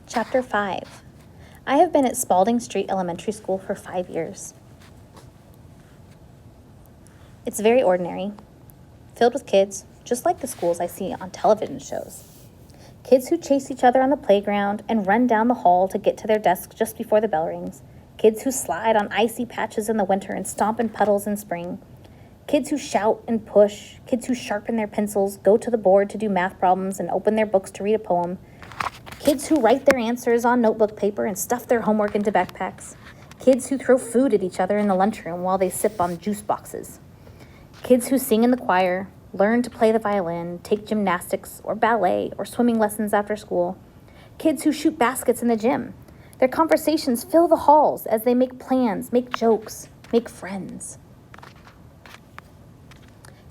Chapter 5. I have been at Spalding Street Elementary School for 5 years. It's very ordinary, filled with kids, just like the schools I see on television shows. Kids who chase each other on the playground and run down the hall to get to their desks just before the bell rings. Kids who slide on icy patches in the winter and stomp in puddles in spring. Kids who shout and push. Kids who sharpen their pencils, go to the board to do math problems, and open their books to read a poem. Kids who write their answers on notebook paper and stuff their homework into backpacks. Kids who throw food at each other in the lunchroom while they sip on juice boxes. Kids who sing in the choir, learn to play the violin, take gymnastics or ballet or swimming lessons after school. Kids who shoot baskets in the gym. Their conversations fill the halls as they make plans, make jokes, make friends.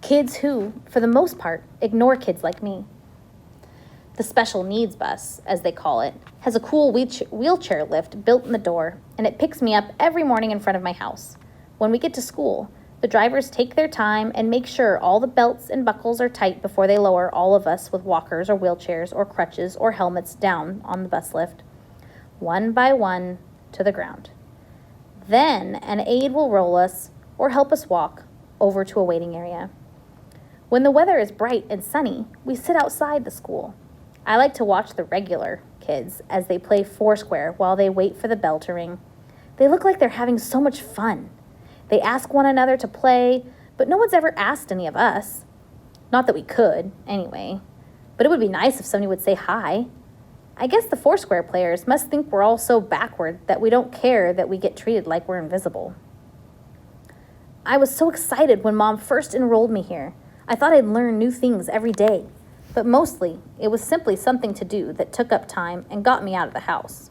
Kids who, for the most part, ignore kids like me. The special needs bus, as they call it, has a cool wheelchair lift built in the door, and it picks me up every morning in front of my house. When we get to school, the drivers take their time and make sure all the belts and buckles are tight before they lower all of us with walkers or wheelchairs or crutches or helmets down on the bus lift, one by one to the ground. Then an aide will roll us or help us walk over to a waiting area. When the weather is bright and sunny, we sit outside the school. I like to watch the regular kids as they play foursquare while they wait for the bell to ring. They look like they're having so much fun. They ask one another to play, but no one's ever asked any of us. Not that we could, anyway. But it would be nice if somebody would say hi. I guess the foursquare players must think we're all so backward that we don't care that we get treated like we're invisible. I was so excited when Mom first enrolled me here. I thought I'd learn new things every day. But mostly, it was simply something to do that took up time and got me out of the house.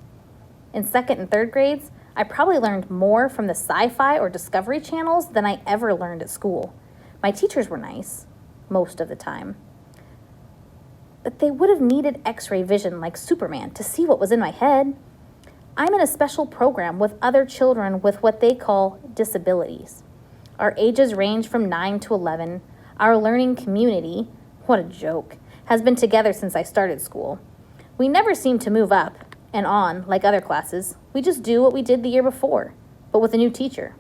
In second and third grades, I probably learned more from the sci-fi or Discovery channels than I ever learned at school. My teachers were nice, most of the time. But they would have needed X-ray vision like Superman to see what was in my head. I'm in a special program with other children with what they call disabilities. Our ages range from 9 to 11. Our learning community, what a joke, has been together since I started school. We never seem to move up and on like other classes. We just do what we did the year before, but with a new teacher.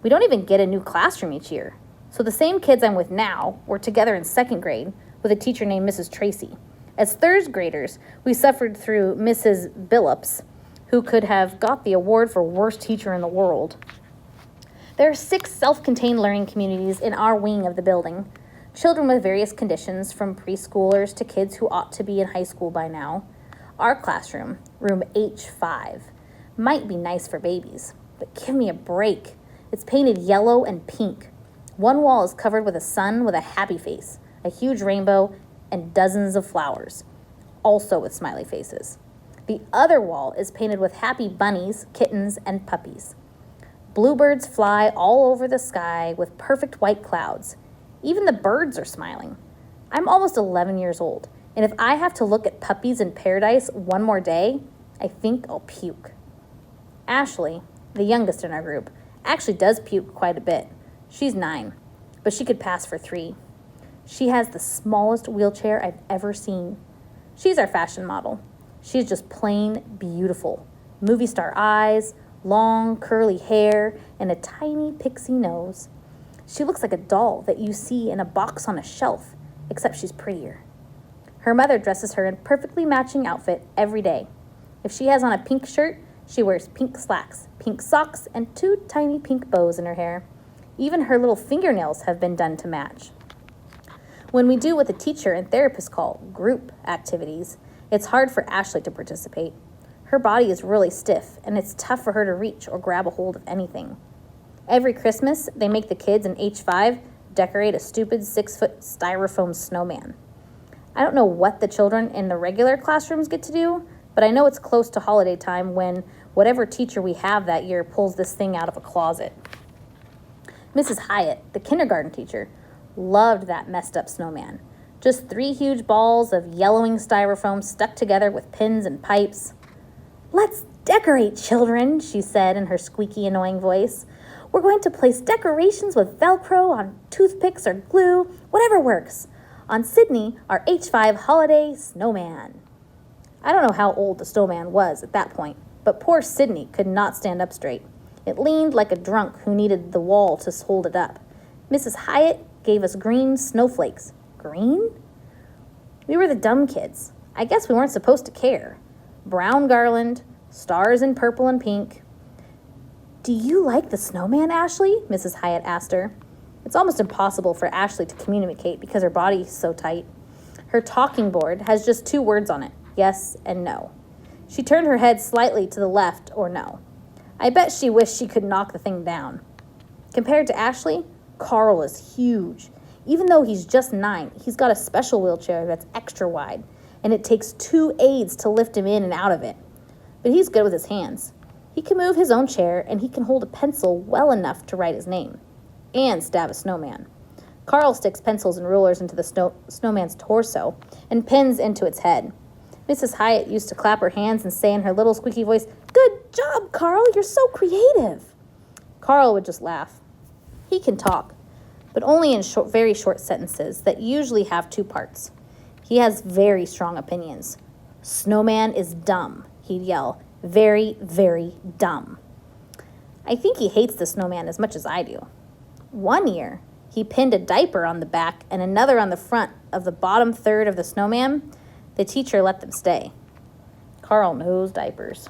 We don't even get a new classroom each year. So the same kids I'm with now were together in second grade with a teacher named Mrs. Tracy. As third graders, we suffered through Mrs. Billups, who could have got the award for worst teacher in the world. There are 6 self-contained learning communities in our wing of the building. Children with various conditions, from preschoolers to kids who ought to be in high school by now. Our classroom, room H5, might be nice for babies, but give me a break. It's painted yellow and pink. One wall is covered with a sun with a happy face, a huge rainbow, and dozens of flowers, also with smiley faces. The other wall is painted with happy bunnies, kittens, and puppies. Bluebirds fly all over the sky with perfect white clouds. Even the birds are smiling. I'm almost 11 years old, and if I have to look at puppies in paradise one more day, I think I'll puke. Ashley, the youngest in our group, actually does puke quite a bit. She's 9, but she could pass for 3. She has the smallest wheelchair I've ever seen. She's our fashion model. She's just plain beautiful. Movie star eyes, long curly hair, and a tiny pixie nose. She looks like a doll that you see in a box on a shelf, except she's prettier. Her mother dresses her in perfectly matching outfit every day. If she has on a pink shirt, she wears pink slacks, pink socks, and 2 tiny pink bows in her hair. Even her little fingernails have been done to match. When we do what the teacher and therapist call group activities, it's hard for Ashley to participate. Her body is really stiff, and it's tough for her to reach or grab a hold of anything. Every Christmas, they make the kids in H5 decorate a stupid 6-foot styrofoam snowman. I don't know what the children in the regular classrooms get to do, but I know it's close to holiday time when whatever teacher we have that year pulls this thing out of a closet. Mrs. Hyatt, the kindergarten teacher, loved that messed up snowman. Just 3 huge balls of yellowing styrofoam stuck together with pins and pipes. "Let's decorate, children," she said in her squeaky, annoying voice. "We're going to place decorations with Velcro on toothpicks or glue, whatever works, on Sydney, our H5 holiday snowman." I don't know how old the snowman was at that point, but poor Sydney could not stand up straight. It leaned like a drunk who needed the wall to hold it up. Mrs. Hyatt gave us green snowflakes. Green? We were the dumb kids. I guess we weren't supposed to care. Brown garland, stars in purple and pink. Do you like the snowman, Ashley? Mrs. Hyatt asked her. It's almost impossible for Ashley to communicate because her body is so tight. Her talking board has just 2 words on it, yes and no. She turned her head slightly to the left or no. I bet she wished she could knock the thing down. Compared to Ashley, Carl is huge. Even though he's just 9, he's got a special wheelchair that's extra wide, and it takes 2 aides to lift him in and out of it. But he's good with his hands. He can move his own chair, and he can hold a pencil well enough to write his name and stab a snowman. Carl sticks pencils and rulers into the snowman's torso and pins into its head. Mrs. Hyatt used to clap her hands and say in her little squeaky voice, "Good job, Carl, you're so creative." Carl would just laugh. He can talk, but only in very short sentences that usually have 2 parts. He has very strong opinions. "Snowman is dumb," he'd yell. "Very, very dumb." I think he hates the snowman as much as I do. One year, he pinned a diaper on the back and another on the front of the bottom third of the snowman. The teacher let them stay. Carl knows diapers.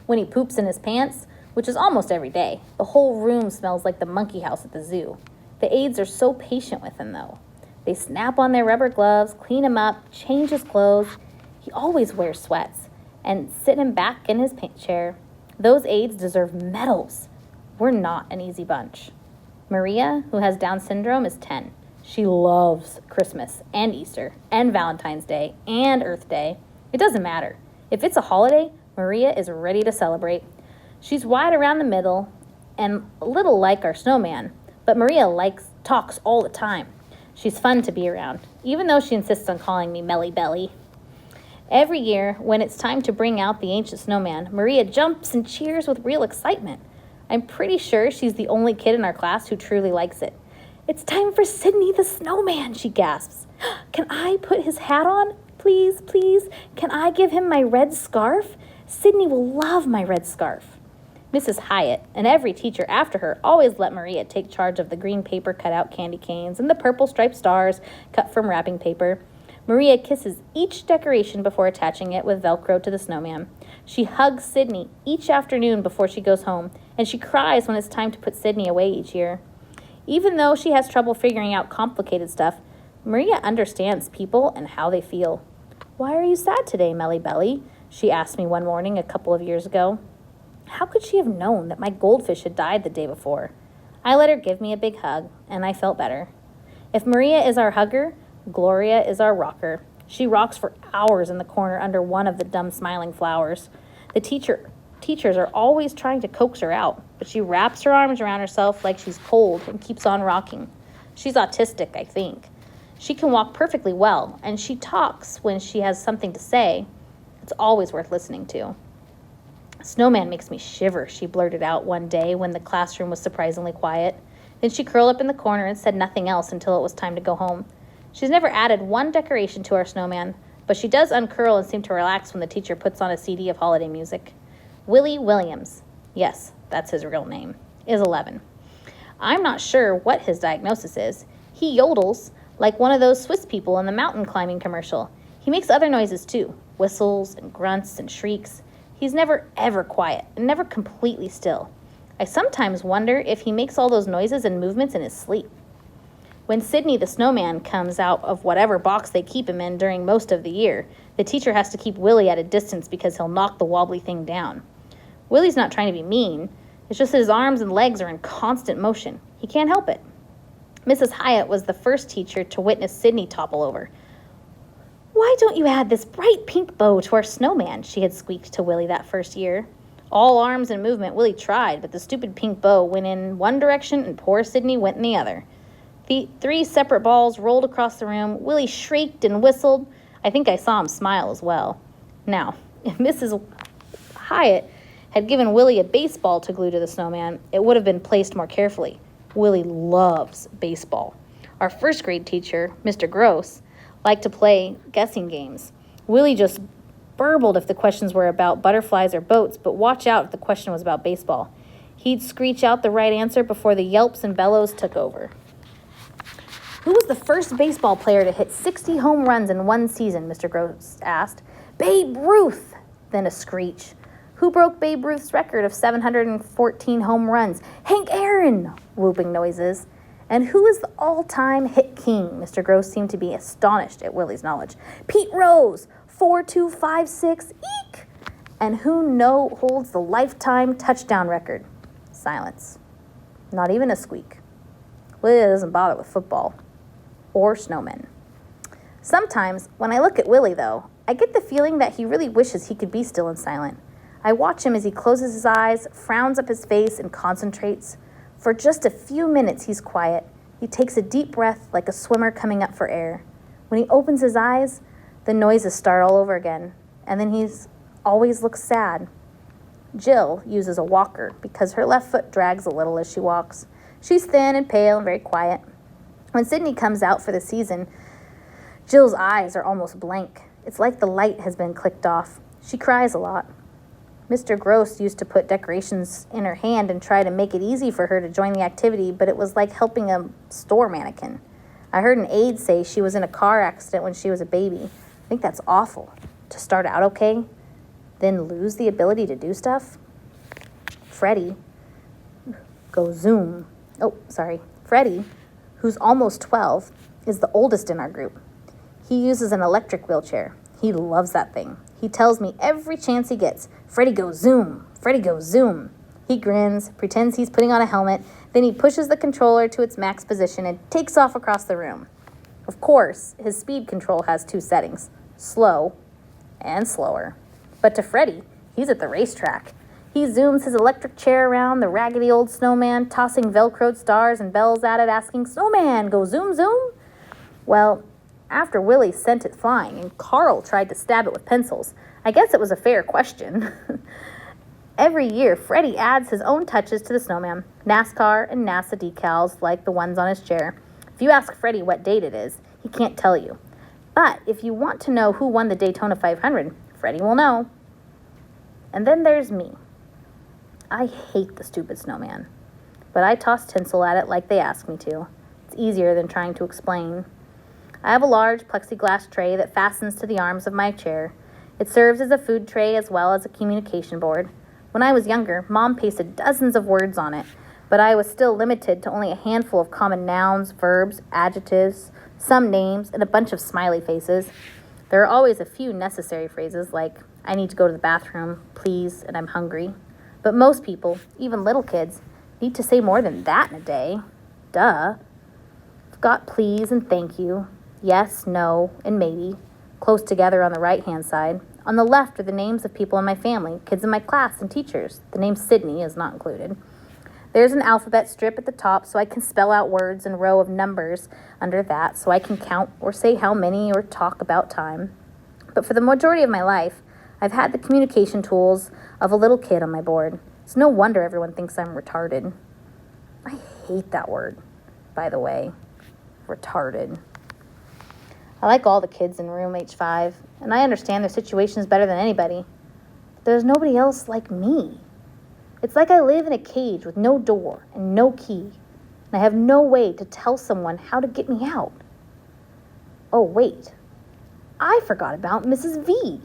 When he poops in his pants, which is almost every day, the whole room smells like the monkey house at the zoo. The aides are so patient with him, though. They snap on their rubber gloves, clean him up, change his clothes. He always wears sweats and sit him back in his chair. Those aides deserve medals. We're not an easy bunch. Maria, who has Down syndrome, is 10. She loves Christmas and Easter and Valentine's Day and Earth Day. It doesn't matter. If it's a holiday, Maria is ready to celebrate. She's wide around the middle and a little like our snowman, but Maria talks all the time. She's fun to be around, even though she insists on calling me Melly Belly. Every year, when it's time to bring out the ancient snowman, Maria jumps and cheers with real excitement. I'm pretty sure she's the only kid in our class who truly likes it. "It's time for Sydney the snowman," she gasps. "Can I put his hat on? Please, please. Can I give him my red scarf? Sydney will love my red scarf." Mrs. Hyatt and every teacher after her always let Maria take charge of the green paper cutout candy canes and the purple striped stars cut from wrapping paper. Maria kisses each decoration before attaching it with Velcro to the snowman. She hugs Sydney each afternoon before she goes home, and she cries when it's time to put Sydney away each year. Even though she has trouble figuring out complicated stuff, Maria understands people and how they feel. "Why are you sad today, Melly Belly?" she asked me one morning a couple of years ago. How could she have known that my goldfish had died the day before? I let her give me a big hug, and I felt better. If Maria is our hugger, Gloria is our rocker. She rocks for hours in the corner under one of the dumb smiling flowers. The teachers are always trying to coax her out, but she wraps her arms around herself like she's cold and keeps on rocking. She's autistic, I think. She can walk perfectly well, and she talks when she has something to say. It's always worth listening to. "Snowman makes me shiver," she blurted out one day when the classroom was surprisingly quiet. Then she curled up in the corner and said nothing else until it was time to go home. She's never added one decoration to our snowman, but she does uncurl and seem to relax when the teacher puts on a CD of holiday music. Willie Williams, yes, that's his real name, is 11. I'm not sure what his diagnosis is. He yodels like one of those Swiss people in the mountain climbing commercial. He makes other noises too, whistles and grunts and shrieks. He's never ever quiet and never completely still. I sometimes wonder if he makes all those noises and movements in his sleep. When Sydney the snowman comes out of whatever box they keep him in during most of the year, the teacher has to keep Willie at a distance because he'll knock the wobbly thing down. Willie's not trying to be mean. It's just that his arms and legs are in constant motion. He can't help it. Mrs. Hyatt was the first teacher to witness Sydney topple over. "Why don't you add this bright pink bow to our snowman?" she had squeaked to Willie that first year. All arms and movement, Willie tried, but the stupid pink bow went in one direction and poor Sydney went in the other. The 3 separate balls rolled across the room. Willie shrieked and whistled. I think I saw him smile as well. Now, if Mrs. Hyatt had given Willie a baseball to glue to the snowman, it would have been placed more carefully. Willie loves baseball. Our first grade teacher, Mr. Gross, liked to play guessing games. Willie just burbled if the questions were about butterflies or boats, but watch out if the question was about baseball. He'd screech out the right answer before the yelps and bellows took over. Who was the first baseball player to hit 60 home runs in one season, Mr. Gross asked. Babe Ruth, then a screech. Who broke Babe Ruth's record of 714 home runs? Hank Aaron, whooping noises. And who is the all-time hit king? Mr. Gross seemed to be astonished at Willie's knowledge. Pete Rose, 4256, eek! And who holds the lifetime touchdown record? Silence. Not even a squeak. Willie doesn't bother with football or snowmen. Sometimes, when I look at Willie, though, I get the feeling that he really wishes he could be still and silent. I watch him as he closes his eyes, frowns up his face, and concentrates. For just a few minutes, he's quiet. He takes a deep breath like a swimmer coming up for air. When he opens his eyes, the noises start all over again, and then he's always looks sad. Jill uses a walker because her left foot drags a little as she walks. She's thin and pale and very quiet. When Sydney comes out for the season, Jill's eyes are almost blank. It's like the light has been clicked off. She cries a lot. Mr. Gross used to put decorations in her hand and try to make it easy for her to join the activity, but it was like helping a store mannequin. I heard an aide say she was in a car accident when she was a baby. I think that's awful. To start out okay, then lose the ability to do stuff. Freddie, who's almost 12, is the oldest in our group. He uses an electric wheelchair. He loves that thing. He tells me every chance he gets, Freddie goes zoom, Freddie goes zoom. He grins, pretends he's putting on a helmet, then he pushes the controller to its max position and takes off across the room. Of course, his speed control has 2 settings, slow and slower. But to Freddie, he's at the racetrack. He zooms his electric chair around the raggedy old snowman, tossing Velcroed stars and bells at it, asking, Snowman, go zoom, zoom? Well, after Willie sent it flying and Carl tried to stab it with pencils, I guess it was a fair question. Every year, Freddie adds his own touches to the snowman, NASCAR and NASA decals like the ones on his chair. If you ask Freddie what date it is, he can't tell you. But if you want to know who won the Daytona 500, Freddie will know. And then there's me. I hate the stupid snowman, but I toss tinsel at it like they ask me to. It's easier than trying to explain. I have a large plexiglass tray that fastens to the arms of my chair. It serves as a food tray as well as a communication board. When I was younger, Mom pasted dozens of words on it, but I was still limited to only a handful of common nouns, verbs, adjectives, some names, and a bunch of smiley faces. There are always a few necessary phrases like, I need to go to the bathroom, please, and I'm hungry. But most people, even little kids, need to say more than that in a day. Duh. I've got please and thank you, yes, no, and maybe, close together on the right-hand side. On the left are the names of people in my family, kids in my class, and teachers. The name Sydney is not included. There's an alphabet strip at the top so I can spell out words and a row of numbers under that so I can count or say how many or talk about time. But for the majority of my life, I've had the communication tools of a little kid on my board. It's no wonder everyone thinks I'm retarded. I hate that word, by the way. Retarded. I like all the kids in room H5, and I understand their situations better than anybody. But there's nobody else like me. It's like I live in a cage with no door and no key, and I have no way to tell someone how to get me out. Oh, wait. I forgot about Mrs. V.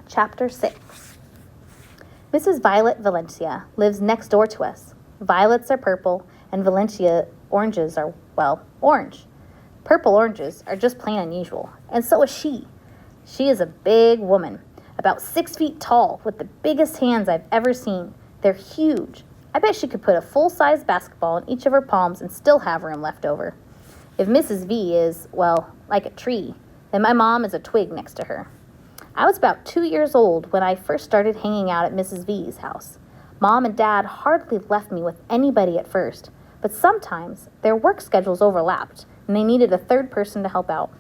Chapter 6. Mrs. Violet Valencia lives next door to us. Violets are purple, and Valencia oranges are, orange. Purple oranges are just plain unusual, and so is she. She is a big woman, about 6 feet tall, with the biggest hands I've ever seen. They're huge. I bet she could put a full-size basketball in each of her palms and still have room left over. If Mrs. V is, like a tree, then my mom is a twig next to her. I was about 2 years old when I first started hanging out at Mrs. V's house. Mom and Dad hardly left me with anybody at first, but sometimes their work schedules overlapped, and they needed a third person to help out.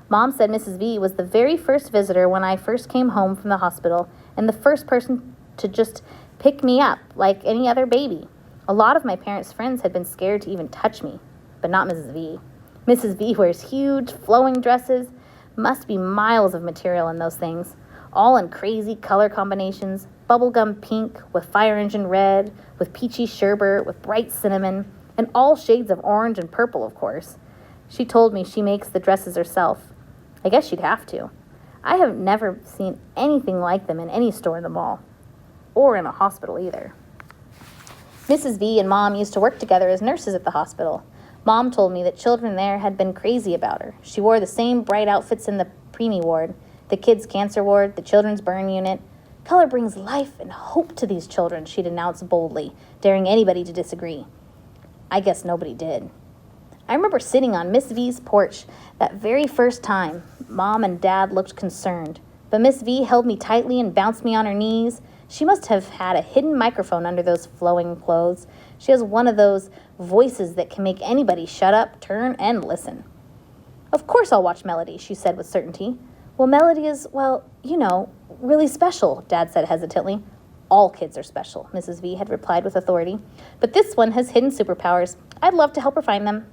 Mom said Mrs. V was the very first visitor when I first came home from the hospital, and the first person to just pick me up like any other baby. A lot of my parents' friends had been scared to even touch me, but not Mrs. V. Mrs. V wears huge, flowing dresses. Must be miles of material in those things, all in crazy color combinations. Bubblegum pink, with fire engine red, with peachy sherbet, with bright cinnamon, and all shades of orange and purple, of course. She told me she makes the dresses herself. I guess she'd have to. I have never seen anything like them in any store in the mall, or in a hospital either. Mrs. V and Mom used to work together as nurses at the hospital. Mom told me that children there had been crazy about her. She wore the same bright outfits in the preemie ward, the kids' cancer ward, the children's burn unit. Color brings life and hope to these children, she'd announce boldly, daring anybody to disagree. I guess nobody did. I remember sitting on Miss V's porch that very first time. Mom and Dad looked concerned, but Miss V held me tightly and bounced me on her knees. She must have had a hidden microphone under those flowing clothes. She has one of those voices that can make anybody shut up, turn, and listen. Of course I'll watch Melody, she said with certainty. Well, Melody is, well, you know, really special, Dad said hesitantly. All kids are special, Mrs. V had replied with authority. But this one has hidden superpowers. I'd love to help her find them.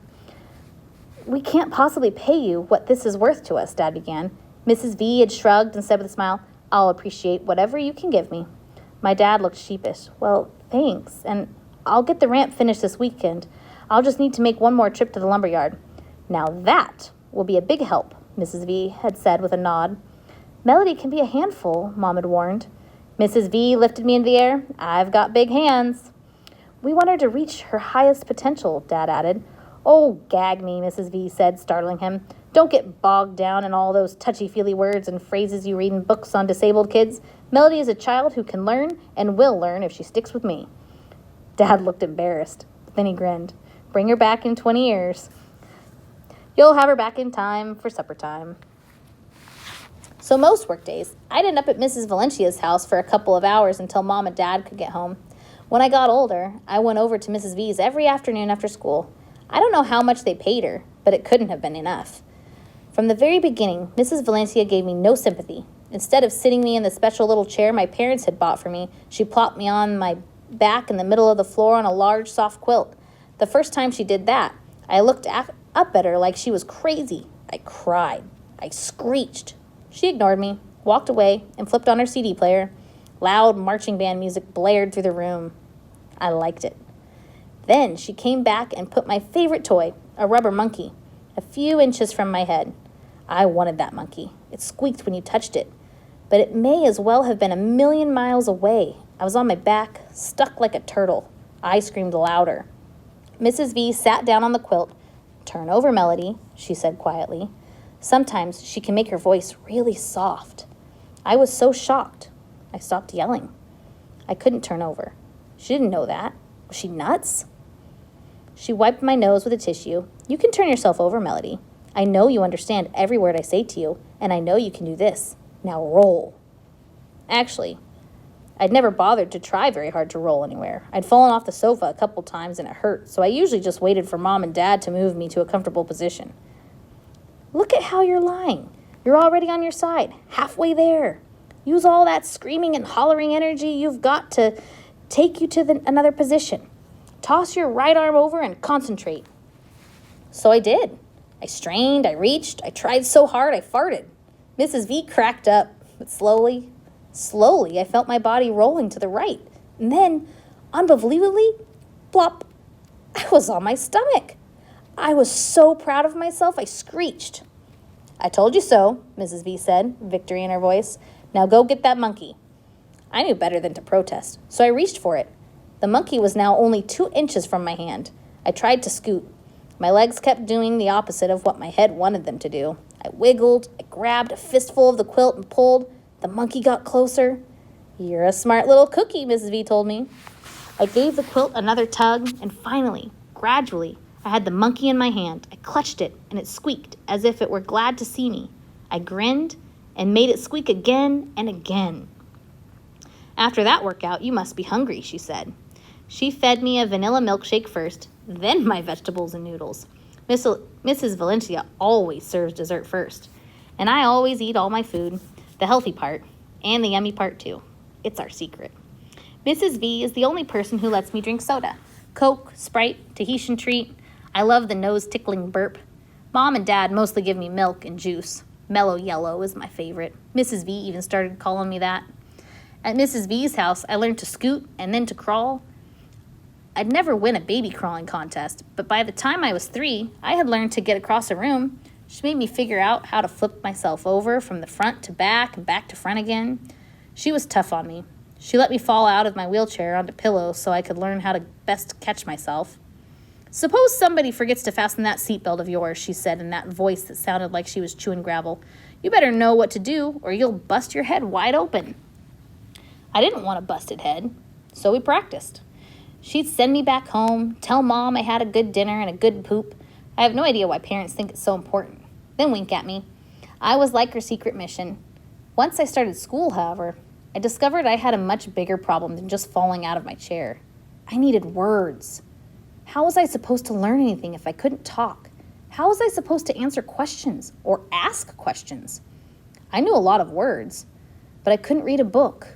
We can't possibly pay you what this is worth to us, Dad began. Mrs. V had shrugged and said with a smile, I'll appreciate whatever you can give me. My dad looked sheepish. Well, thanks, and I'll get the ramp finished this weekend. I'll just need to make one more trip to the lumberyard. Now that will be a big help, Mrs. V had said with a nod. Melody can be a handful, Mom had warned. Mrs. V lifted me into the air. I've got big hands. We want her to reach her highest potential, Dad added. Oh, gag me, Mrs. V said, startling him. Don't get bogged down in all those touchy-feely words and phrases you read in books on disabled kids. Melody is a child who can learn and will learn if she sticks with me. Dad looked embarrassed, but then he grinned. Bring her back in 20 years. You'll have her back in time for supper time. So most workdays, I'd end up at Mrs. Valencia's house for a couple of hours until Mom and Dad could get home. When I got older, I went over to Mrs. V's every afternoon after school. I don't know how much they paid her, but it couldn't have been enough. From the very beginning, Mrs. Valencia gave me no sympathy. Instead of sitting me in the special little chair my parents had bought for me, she plopped me on my back in the middle of the floor on a large, soft quilt. The first time she did that, I looked up at her like she was crazy. I cried. I screeched. She ignored me, walked away, and flipped on her CD player. Loud marching band music blared through the room. I liked it. Then she came back and put my favorite toy, a rubber monkey, a few inches from my head. I wanted that monkey. It squeaked when you touched it. But it may as well have been 1,000,000 miles away. I was on my back, stuck like a turtle. I screamed louder. Mrs. V sat down on the quilt. Turn over, Melody, she said quietly. Sometimes she can make her voice really soft. I was so shocked. I stopped yelling. I couldn't turn over. She didn't know that. Was she nuts? She wiped my nose with a tissue. You can turn yourself over, Melody. I know you understand every word I say to you, and I know you can do this. Now roll. Actually, I'd never bothered to try very hard to roll anywhere. I'd fallen off the sofa a couple times and it hurt, so I usually just waited for Mom and Dad to move me to a comfortable position. Look at how you're lying. You're already on your side, halfway there. Use all that screaming and hollering energy you've got to take you to another position. Toss your right arm over and concentrate. So I did. I strained, I reached, I tried so hard I farted. Mrs. V cracked up, but slowly, I felt my body rolling to the right. And then, unbelievably, plop, I was on my stomach. I was so proud of myself, I screeched. I told you so, Mrs. V said, victory in her voice. Now go get that monkey. I knew better than to protest, so I reached for it. The monkey was now only 2 inches from my hand. I tried to scoot. My legs kept doing the opposite of what my head wanted them to do. I wiggled, I grabbed a fistful of the quilt and pulled. The monkey got closer. You're a smart little cookie, Mrs. V told me. I gave the quilt another tug, and finally, gradually, I had the monkey in my hand. I clutched it, and it squeaked as if it were glad to see me. I grinned and made it squeak again and again. After that workout, you must be hungry, she said. She fed me a vanilla milkshake first, then my vegetables and noodles. Mrs. Valencia always serves dessert first, and I always eat all my food, the healthy part, and the yummy part too. It's our secret. Mrs. V is the only person who lets me drink soda. Coke, Sprite, Tahitian treat. I love the nose-tickling burp. Mom and Dad mostly give me milk and juice. Mellow Yellow is my favorite. Mrs. V even started calling me that. At Mrs. V's house, I learned to scoot and then to crawl. I'd never win a baby crawling contest, but by the time I was 3, I had learned to get across a room. She made me figure out how to flip myself over from the front to back and back to front again. She was tough on me. She let me fall out of my wheelchair onto pillows so I could learn how to best catch myself. Suppose somebody forgets to fasten that seatbelt of yours, she said in that voice that sounded like she was chewing gravel. You better know what to do or you'll bust your head wide open. I didn't want a busted head, so we practiced. She'd send me back home, tell Mom I had a good dinner and a good poop. I have no idea why parents think it's so important. Then wink at me. I was like her secret mission. Once I started school, however, I discovered I had a much bigger problem than just falling out of my chair. I needed words. How was I supposed to learn anything if I couldn't talk? How was I supposed to answer questions or ask questions? I knew a lot of words, but I couldn't read a book.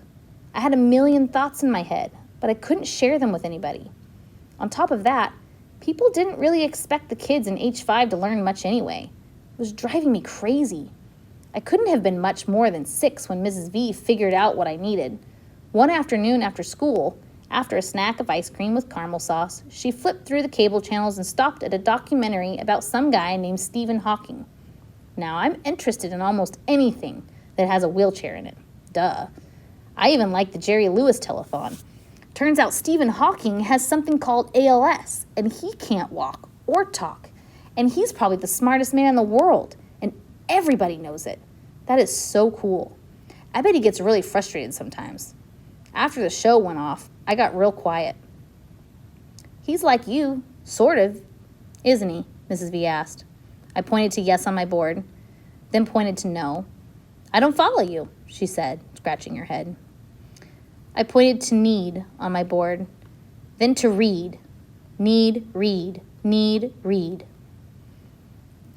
I had a million thoughts in my head, but I couldn't share them with anybody. On top of that, people didn't really expect the kids in H5 to learn much anyway. It was driving me crazy. I couldn't have been much more than 6 when Mrs. V figured out what I needed. One afternoon after school, after a snack of ice cream with caramel sauce, she flipped through the cable channels and stopped at a documentary about some guy named Stephen Hawking. Now, I'm interested in almost anything that has a wheelchair in it. Duh. I even like the Jerry Lewis telethon. Turns out Stephen Hawking has something called ALS, and he can't walk or talk. And he's probably the smartest man in the world, and everybody knows it. That is so cool. I bet he gets really frustrated sometimes. After the show went off, I got real quiet. He's like you, sort of, isn't he? Mrs. V asked. I pointed to yes on my board, then pointed to no. I don't follow you, she said, scratching her head. I pointed to need on my board, then to read. Need, read, need, read.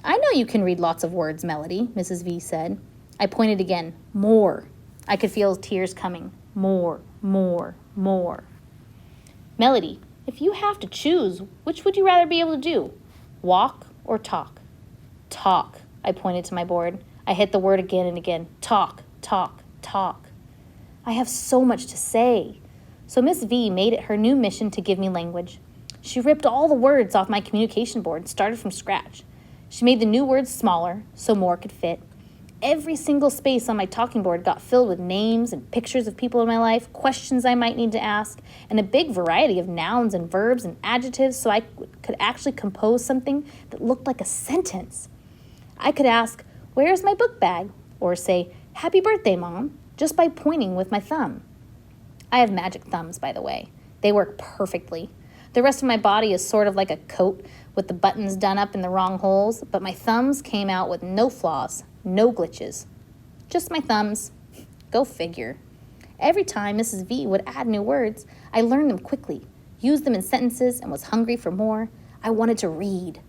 I know you can read lots of words, Melody, Mrs. V said. I pointed again. More. I could feel tears coming. More, more, more. Melody, if you have to choose, which would you rather be able to do? Walk or talk? Talk. I pointed to my board. I hit the word again and again. Talk, talk, talk. I have so much to say. So Miss V made it her new mission to give me language. She ripped all the words off my communication board and started from scratch. She made the new words smaller so more could fit. Every single space on my talking board got filled with names and pictures of people in my life, questions I might need to ask, and a big variety of nouns and verbs and adjectives so I could actually compose something that looked like a sentence. I could ask, "Where's my book bag?" or say, "Happy birthday, Mom," just by pointing with my thumb. I have magic thumbs, by the way. They work perfectly. The rest of my body is sort of like a coat with the buttons done up in the wrong holes, but my thumbs came out with no flaws, no glitches. Just my thumbs. Go figure. Every time Mrs. V would add new words, I learned them quickly, used them in sentences, and was hungry for more. I wanted to read.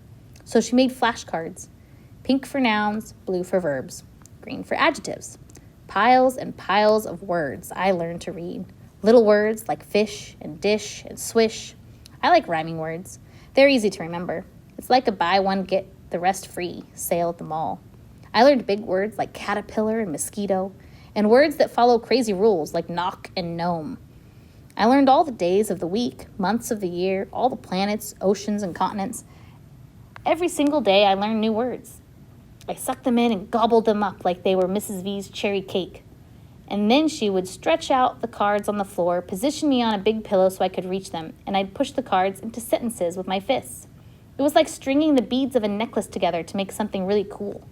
So she made flashcards. Pink for nouns, blue for verbs, green for adjectives. Piles and piles of words I learned to read. Little words like fish and dish and swish. I like rhyming words. They're easy to remember. It's like a buy one, get the rest free sale at the mall. I learned big words like caterpillar and mosquito, and words that follow crazy rules like knock and gnome. I learned all the days of the week, months of the year, all the planets, oceans, and continents. Every single day I learned new words. I sucked them in and gobbled them up like they were Mrs. V's cherry cake. And then she would stretch out the cards on the floor, position me on a big pillow so I could reach them, and I'd push the cards into sentences with my fists. It was like stringing the beads of a necklace together to make something really cool.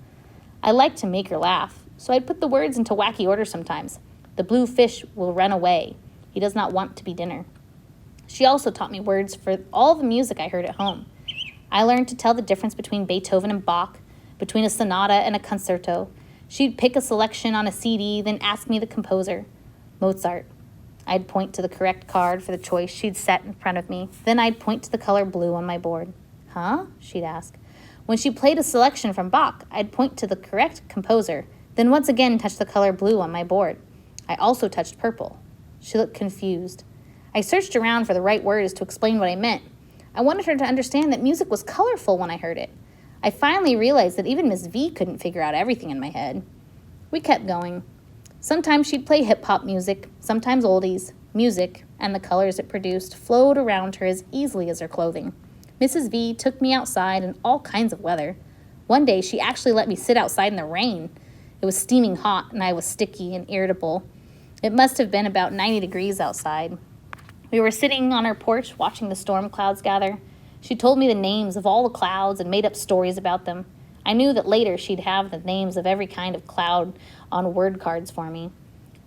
I liked to make her laugh, so I'd put the words into wacky order sometimes. The blue fish will run away. He does not want to be dinner. She also taught me words for all the music I heard at home. I learned to tell the difference between Beethoven and Bach, between a sonata and a concerto. She'd pick a selection on a CD, then ask me the composer. Mozart. I'd point to the correct card for the choice she'd set in front of me. Then I'd point to the color blue on my board. Huh? She'd ask. When she played a selection from Bach, I'd point to the correct composer, then once again touch the color blue on my board. I also touched purple. She looked confused. I searched around for the right words to explain what I meant. I wanted her to understand that music was colorful when I heard it. I finally realized that even Miss V couldn't figure out everything in my head. We kept going. Sometimes she'd play hip-hop music, sometimes oldies. Music, and the colors it produced, flowed around her as easily as her clothing. Mrs. V took me outside in all kinds of weather. One day, she actually let me sit outside in the rain. It was steaming hot, and I was sticky and irritable. It must have been about 90 degrees outside. We were sitting on our porch watching the storm clouds gather. She told me the names of all the clouds and made up stories about them. I knew that later she'd have the names of every kind of cloud on word cards for me.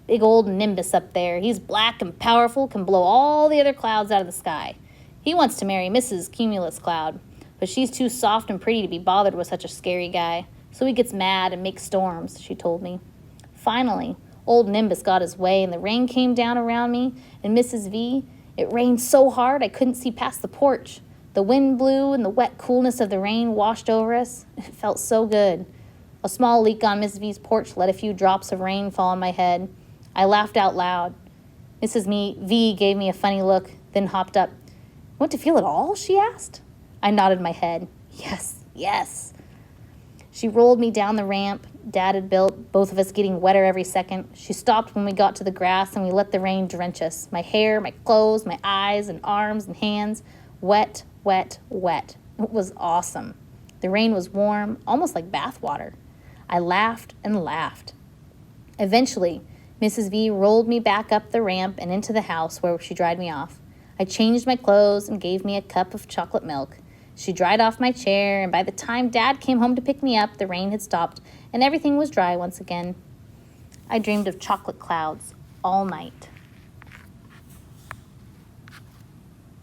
Big old Nimbus up there. He's black and powerful, can blow all the other clouds out of the sky. He wants to marry Mrs. Cumulus Cloud, but she's too soft and pretty to be bothered with such a scary guy, so he gets mad and makes storms, she told me. Finally, old Nimbus got his way, and the rain came down around me and Mrs. V. It rained so hard I couldn't see past the porch. The wind blew, and the wet coolness of the rain washed over us. It felt so good. A small leak on Mrs. V's porch let a few drops of rain fall on my head. I laughed out loud. Mrs. V gave me a funny look, then hopped up. Want to feel it all? She asked. I nodded my head. Yes, yes. She rolled me down the ramp Dad had built, both of us getting wetter every second. She stopped when we got to the grass, and we let the rain drench us. My hair, my clothes, my eyes and arms and hands. Wet, wet, wet. It was awesome. The rain was warm, almost like bath water. I laughed and laughed. Eventually, Mrs. V rolled me back up the ramp and into the house where she dried me off. I changed my clothes and gave me a cup of chocolate milk. She dried off my chair, and by the time Dad came home to pick me up, the rain had stopped and everything was dry once again. I dreamed of chocolate clouds all night.